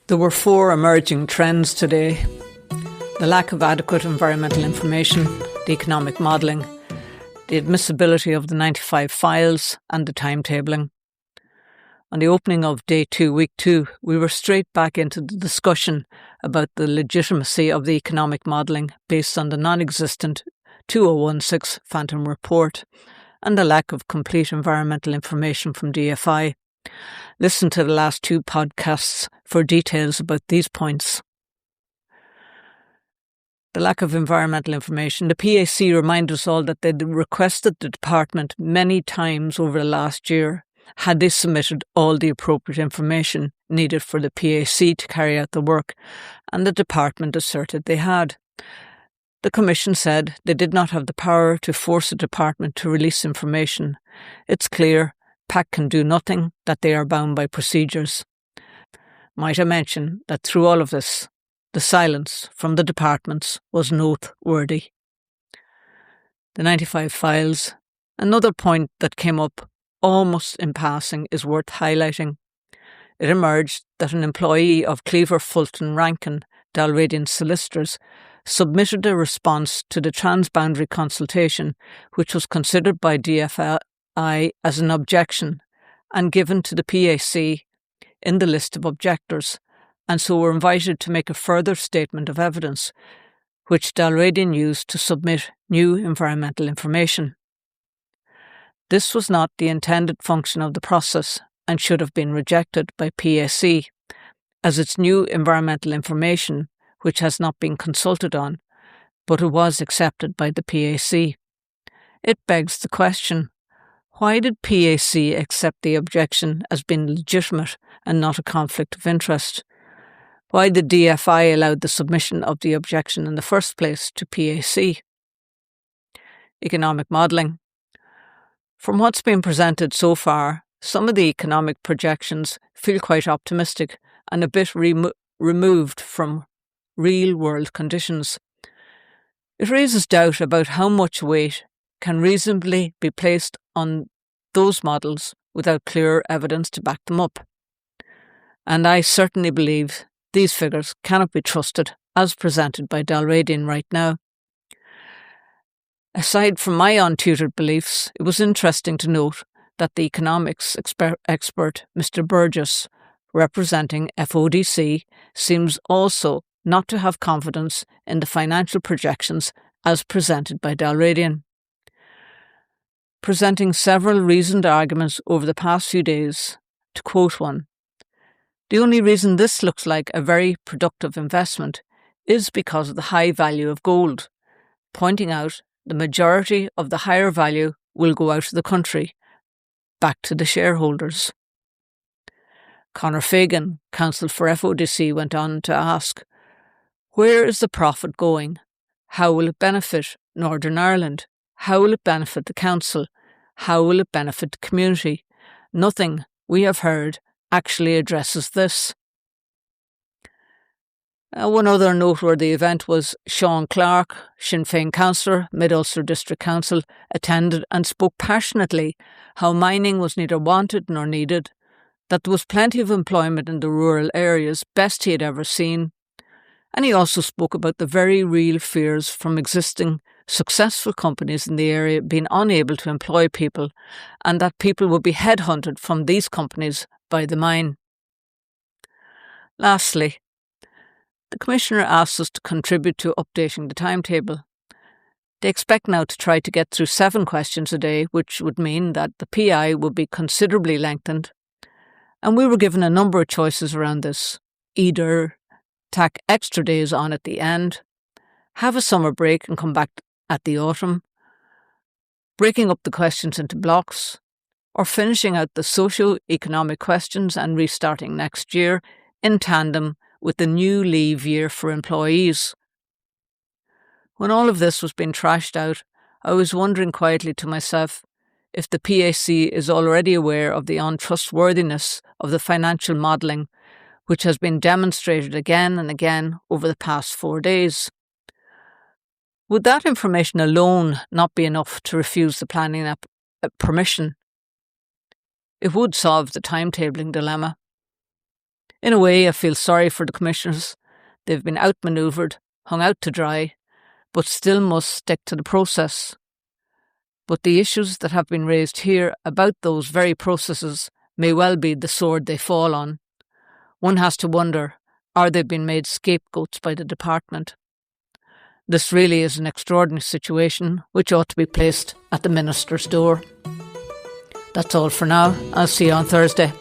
There were four emerging trends today: the lack of adequate environmental information, the economic modelling, the admissibility of the 95 files, and the timetabling. On the opening of Day 2, Week 2, we were straight back into the discussion about the legitimacy of the economic modelling based on the non-existent 2016 Phantom Report and the lack of complete environmental information from DFI. Listen to the last two podcasts for details about these points. The lack of environmental information. The PAC reminded us all that they'd requested the department many times over the last year had they submitted all the appropriate information needed for the PAC to carry out the work, and the department asserted they had. The Commission said they did not have the power to force the department to release information. It's clear PAC can do nothing, that they are bound by procedures. Might I mention that through all of this, the silence from the departments was noteworthy. The 95 files. Another point that came up almost in passing is worth highlighting. It emerged that an employee of Cleaver Fulton Rankin, Dalradian solicitors, submitted a response to the transboundary consultation, which was considered by DFI as an objection and given to the PAC in the list of objectors, and so were invited to make a further statement of evidence, which Dalradian used to submit new environmental information. This was not the intended function of the process and should have been rejected by PAC, as it's new environmental information which has not been consulted on, but it was accepted by the PAC. It begs the question, why did PAC accept the objection as being legitimate and not a conflict of interest? Why did DFI allow the submission of the objection in the first place to PAC? Economic modelling. From what's been presented so far, some of the economic projections feel quite optimistic and a bit removed from real-world conditions. It raises doubt about how much weight can reasonably be placed on those models without clear evidence to back them up. And I certainly believe these figures cannot be trusted as presented by Dalradian right now. Aside from my untutored beliefs, it was interesting to note that the economics expert Mr Burgess, representing FODC, seems also not to have confidence in the financial projections as presented by Dalradian. Presenting several reasoned arguments over the past few days, to quote one, "The only reason this looks like a very productive investment is because of the high value of gold," pointing out the majority of the higher value will go out of the country, back to the shareholders. Conor Fagan, counsel for FODC, went on to ask, where is the profit going? How will it benefit Northern Ireland? How will it benefit the council? How will it benefit the community? Nothing we have heard actually addresses this. One other noteworthy event was Sean Clarke, Sinn Féin councillor, Mid-Ulster District Council, attended and spoke passionately how mining was neither wanted nor needed, that there was plenty of employment in the rural areas, best he had ever seen. And he also spoke about the very real fears from existing successful companies in the area being unable to employ people, and that people would be headhunted from these companies by the mine. Lastly, the Commissioner asked us to contribute to updating the timetable. They expect now to try to get through 7 questions a day, which would mean that the PI would be considerably lengthened. And we were given a number of choices around this. Either tack extra days on at the end, have a summer break and come back at the autumn, breaking up the questions into blocks, or finishing out the socio-economic questions and restarting next year in tandem with the new leave year for employees. When all of this was being trashed out, I was wondering quietly to myself if the PAC is already aware of the untrustworthiness of the financial modelling, which has been demonstrated again and again over the past 4 days. Would that information alone not be enough to refuse the planning permission? It would solve the timetabling dilemma. In a way, I feel sorry for the commissioners. They've been outmanoeuvred, hung out to dry, but still must stick to the process. But the issues that have been raised here about those very processes may well be the sword they fall on. One has to wonder, are they being made scapegoats by the department? This really is an extraordinary situation which ought to be placed at the Minister's door. That's all for now. I'll see you on Thursday.